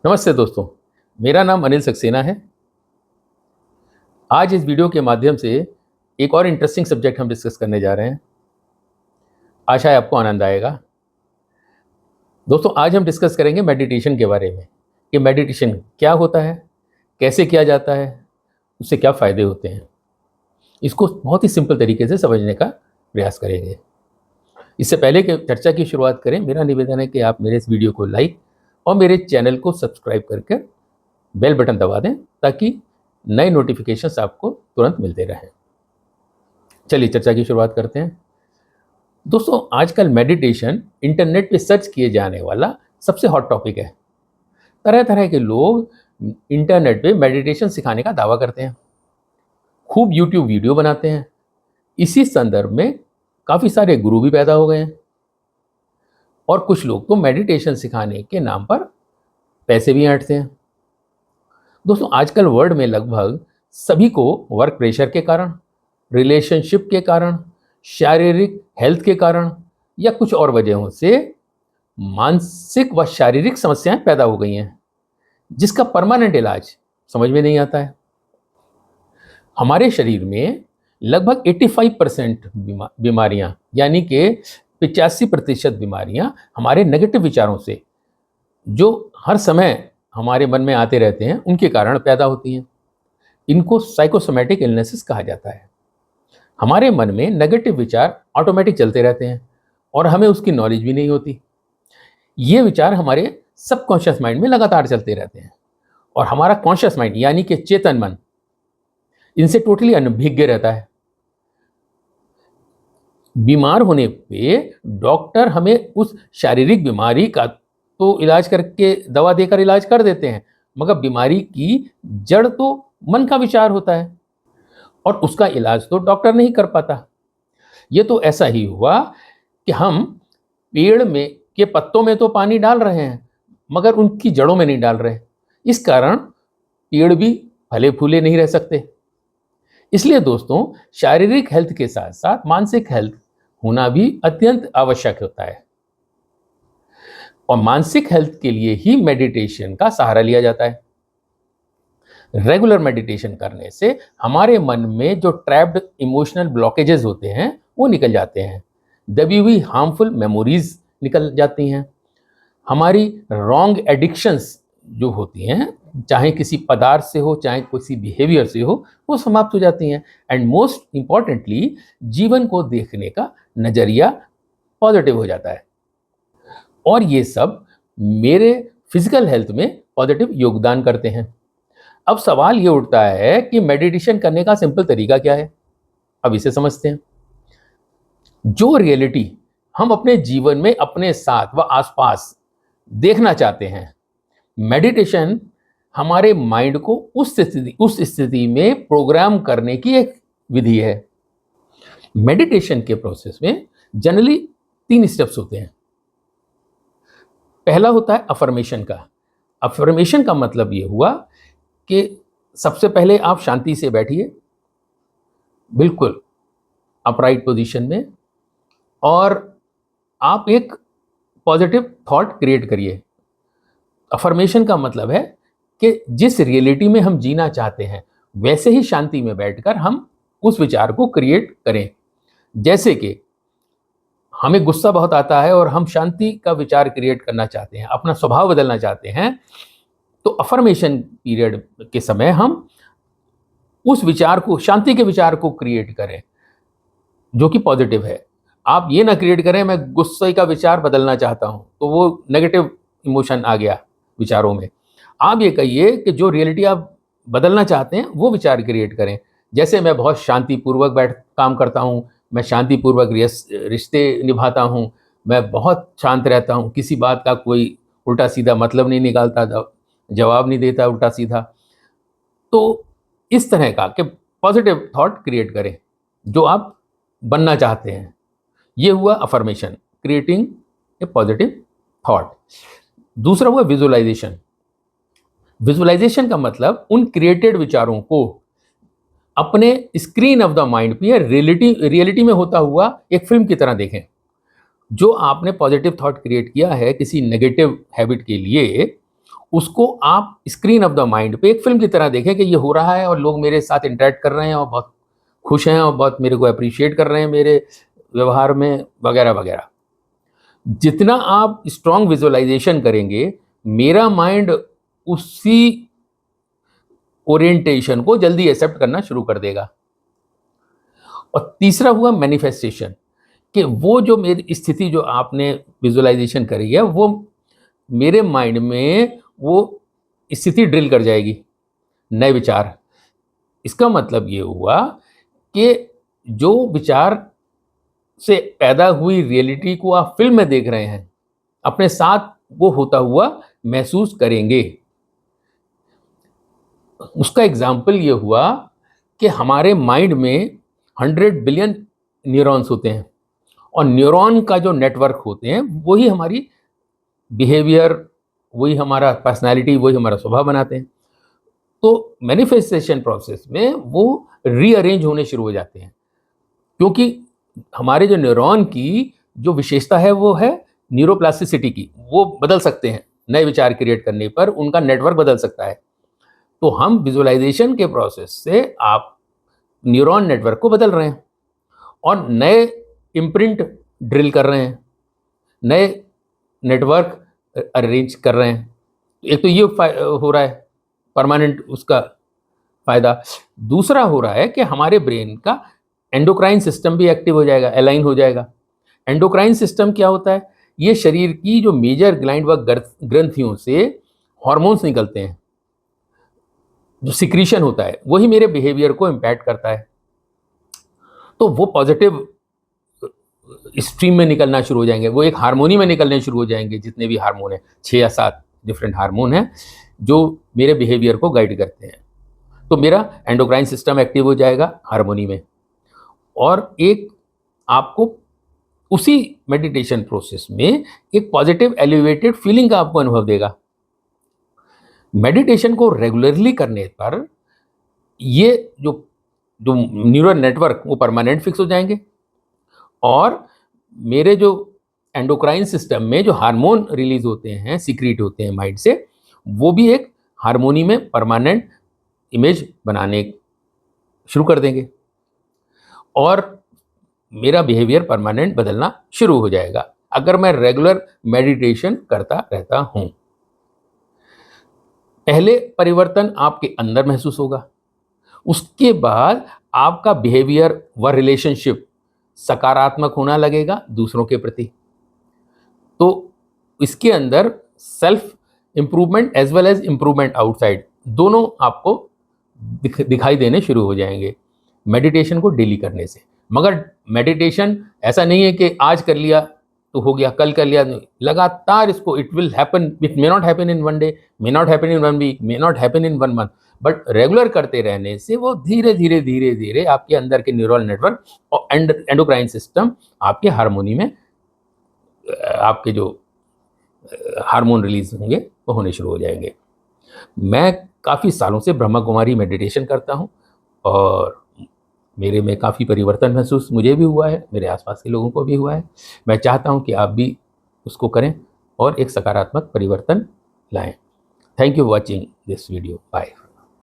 नमस्ते दोस्तों, मेरा नाम अनिल सक्सेना है। आज इस वीडियो के माध्यम से एक और इंटरेस्टिंग सब्जेक्ट हम डिस्कस करने जा रहे हैं। आशा है आपको आनंद आएगा। दोस्तों, आज हम डिस्कस करेंगे मेडिटेशन के बारे में कि मेडिटेशन क्या होता है, कैसे किया जाता है, उससे क्या फ़ायदे होते हैं। इसको बहुत ही सिंपल तरीके से समझने का प्रयास करेंगे। इससे पहले कि चर्चा की शुरुआत करें, मेरा निवेदन है कि आप मेरे इस वीडियो को लाइक और मेरे चैनल को सब्सक्राइब करके बेल बटन दबा दें ताकि नए नोटिफिकेशंस आपको तुरंत मिलते रहें। चलिए चर्चा की शुरुआत करते हैं। दोस्तों, आजकल मेडिटेशन इंटरनेट पे सर्च किए जाने वाला सबसे हॉट टॉपिक है। तरह तरह के लोग इंटरनेट पे मेडिटेशन सिखाने का दावा करते हैं, खूब यूट्यूब वीडियो बनाते हैं। इसी संदर्भ में काफ़ी सारे गुरु भी पैदा हो गए हैं और कुछ लोग तो मेडिटेशन सिखाने के नाम पर पैसे भी ऐंठते हैं। दोस्तों, आजकल वर्ल्ड में लगभग सभी को वर्क प्रेशर के कारण, रिलेशनशिप के कारण, शारीरिक हेल्थ के कारण या कुछ और वजहों से मानसिक व शारीरिक समस्याएं पैदा हो गई हैं, जिसका परमानेंट इलाज समझ में नहीं आता है। हमारे शरीर में लगभग 85% बीमारियां यानी कि 85% बीमारियां हमारे नेगेटिव विचारों से, जो हर समय हमारे मन में आते रहते हैं, उनके कारण पैदा होती हैं। इनको साइकोसोमैटिक इलनेसेस कहा जाता है। हमारे मन में नेगेटिव विचार ऑटोमेटिक चलते रहते हैं और हमें उसकी नॉलेज भी नहीं होती। ये विचार हमारे सबकॉन्शियस माइंड में लगातार चलते रहते हैं और हमारा कॉन्शियस माइंड यानी कि चेतन मन इनसे टोटली अनभिज्ञ रहता है। बीमार होने पे डॉक्टर हमें उस शारीरिक बीमारी का तो इलाज करके दवा देकर इलाज कर देते हैं, मगर बीमारी की जड़ तो मन का विचार होता है और उसका इलाज तो डॉक्टर नहीं कर पाता। ये तो ऐसा ही हुआ कि हम पेड़ में के पत्तों में तो पानी डाल रहे हैं मगर उनकी जड़ों में नहीं डाल रहे। इस कारण पेड़ भी फले फूले नहीं रह सकते। इसलिए दोस्तों, शारीरिक हेल्थ के साथ साथ मानसिक हेल्थ होना भी अत्यंत आवश्यक होता है और मानसिक हेल्थ के लिए ही मेडिटेशन का सहारा लिया जाता है। रेगुलर मेडिटेशन करने से हमारे मन में जो ट्रैप्ड इमोशनल ब्लॉकेजेस होते हैं वो निकल जाते हैं, दबी हुई हार्मफुल मेमोरीज निकल जाती हैं, हमारी रॉन्ग एडिक्शंस जो होती हैं, चाहे किसी पदार्थ से हो चाहे किसी बिहेवियर से हो, वो समाप्त हो जाती हैं एंड मोस्ट इम्पॉर्टेंटली जीवन को देखने का नज़रिया पॉजिटिव हो जाता है और ये सब मेरे फिजिकल हेल्थ में पॉजिटिव योगदान करते हैं। अब सवाल ये उठता है कि मेडिटेशन करने का सिंपल तरीका क्या है। अब इसे समझते हैं। जो रियलिटी हम अपने जीवन में अपने साथ व आसपास देखना चाहते हैं, मेडिटेशन हमारे माइंड को उस स्थिति में प्रोग्राम करने की एक विधि है। मेडिटेशन के प्रोसेस में जनरली 3 स्टेप्स होते हैं। पहला होता है अफर्मेशन का। अफर्मेशन का मतलब ये हुआ कि सबसे पहले आप शांति से बैठिए, बिल्कुल अपराइट पोजीशन में, और आप एक पॉजिटिव थॉट क्रिएट करिए। अफर्मेशन का मतलब है कि जिस रियलिटी में हम जीना चाहते हैं वैसे ही शांति में बैठकर हम उस विचार को क्रिएट करें। जैसे कि हमें गुस्सा बहुत आता है और हम शांति का विचार क्रिएट करना चाहते हैं, अपना स्वभाव बदलना चाहते हैं, तो अफर्मेशन पीरियड के समय हम उस विचार को, शांति के विचार को क्रिएट करें जो कि पॉजिटिव है। आप ये ना क्रिएट करें मैं गुस्से का विचार बदलना चाहता हूं, तो वो नेगेटिव इमोशन आ गया विचारों में। आप ये कहिए कि जो रियलिटी आप बदलना चाहते हैं वो विचार क्रिएट करें। जैसे मैं बहुत शांतिपूर्वक काम करता हूँ, मैं शांतिपूर्वक रिश्ते निभाता हूँ, मैं बहुत शांत रहता हूँ, किसी बात का कोई उल्टा सीधा मतलब नहीं निकालता, जवाब नहीं देता उल्टा सीधा। तो इस तरह का कि पॉजिटिव थॉट क्रिएट करें जो आप बनना चाहते हैं। ये हुआ affirmation, creating a positive thought. दूसरा हुआ विजुअलाइजेशन। विजुअलाइजेशन का मतलब उन क्रिएटेड विचारों को अपने स्क्रीन ऑफ द माइंड पे रियलिटी में होता हुआ एक फिल्म की तरह देखें। जो आपने पॉजिटिव थॉट क्रिएट किया है किसी नेगेटिव हैबिट के लिए, उसको आप स्क्रीन ऑफ द माइंड पे एक फिल्म की तरह देखें कि ये हो रहा है और लोग मेरे साथ इंटरेक्ट कर रहे हैं और बहुत खुश हैं और बहुत मेरे को अप्रिशिएट कर रहे हैं मेरे व्यवहार में वगैरह वगैरह। जितना आप स्ट्रॉन्ग विजुअलाइजेशन करेंगे, मेरा माइंड उसी ओरिएंटेशन को जल्दी एक्सेप्ट करना शुरू कर देगा। और तीसरा हुआ मैनिफेस्टेशन, कि वो जो मेरी स्थिति जो आपने विजुअलाइजेशन करी है, वो मेरे माइंड में वो स्थिति ड्रिल कर जाएगी, नए विचार। इसका मतलब ये हुआ कि जो विचार से पैदा हुई रियलिटी को आप फिल्म में देख रहे हैं, अपने साथ वो होता हुआ महसूस करेंगे। उसका एग्जाम्पल ये हुआ कि हमारे माइंड में 100 बिलियन न्यूरॉन्स होते हैं और न्यूरॉन का जो नेटवर्क होते हैं वही हमारी बिहेवियर, वही हमारा पर्सनालिटी, वही हमारा स्वभाव बनाते हैं। तो मैनिफेस्टेशन प्रोसेस में वो रीअरेंज होने शुरू हो जाते हैं, क्योंकि हमारे जो न्यूरॉन की जो विशेषता है वो है न्यूरोप्लास्टिसिटी की। वो बदल सकते हैं, नए विचार क्रिएट करने पर उनका नेटवर्क बदल सकता है। तो हम विजुअलाइजेशन के प्रोसेस से आप न्यूरॉन नेटवर्क को बदल रहे हैं और नए इम्प्रिंट ड्रिल कर रहे हैं, नए नेटवर्क अरेंज कर रहे हैं। एक तो ये हो रहा है परमानेंट उसका फायदा। दूसरा हो रहा है कि हमारे ब्रेन का एंडोक्राइन सिस्टम भी एक्टिव हो जाएगा, अलाइन हो जाएगा। एंडोक्राइन सिस्टम क्या होता है? ये शरीर की जो मेजर ग्लैंड व ग्रंथियों से हार्मोन्स निकलते हैं, जो सिक्रीशन होता है वही मेरे बिहेवियर को इम्पैक्ट करता है। तो वो पॉजिटिव स्ट्रीम में निकलना शुरू हो जाएंगे, वो एक हार्मोनी में निकलने शुरू हो जाएंगे। जितने भी हार्मोन हैं, 6 या 7 डिफरेंट हार्मोन हैं जो मेरे बिहेवियर को गाइड करते हैं। तो मेरा एंडोक्राइन सिस्टम एक्टिव हो जाएगा हार्मोनी में, और एक आपको उसी मेडिटेशन प्रोसेस में एक पॉजिटिव एलिवेटेड फीलिंग का आपको अनुभव देगा। मेडिटेशन को रेगुलरली करने पर ये जो जो न्यूरल नेटवर्क वो परमानेंट फिक्स हो जाएंगे, और मेरे जो एंडोक्राइन सिस्टम में जो हार्मोन रिलीज होते हैं, सीक्रेट होते हैं माइंड से, वो भी एक हार्मोनी में परमानेंट इमेज बनाने शुरू कर देंगे और मेरा बिहेवियर परमानेंट बदलना शुरू हो जाएगा अगर मैं रेगुलर मेडिटेशन करता रहता हूं। पहले परिवर्तन आपके अंदर महसूस होगा, उसके बाद आपका बिहेवियर व रिलेशनशिप सकारात्मक होना लगेगा दूसरों के प्रति। तो इसके अंदर self improvement as well as improvement outside दोनों आपको दिखाई देने शुरू हो जाएंगे मेडिटेशन को डेली करने से। मगर मेडिटेशन ऐसा नहीं है कि आज कर लिया तो हो गया, कल कर लिया, लगातार इसको it will happen, it may not happen in 1 day, may not happen in 1 week, may not happen in 1 month, but regular करते रहने से वो धीरे धीरे धीरे धीरे आपके अंदर के न्यूरल नेटवर्क और एंडोक्राइन सिस्टम आपके हार्मोनी में आपके जो हार्मोन रिलीज होंगे वो होने शुरू हो जाएंगे। मैं काफ़ी सालों से ब्रह्मा कुमारी मेडिटेशन करता हूँ और मेरे में काफ़ी परिवर्तन महसूस मुझे भी हुआ है, मेरे आसपास के लोगों को भी हुआ है। मैं चाहता हूँ कि आप भी उसको करें और एक सकारात्मक परिवर्तन लाएं। Thank you for watching this video. Bye.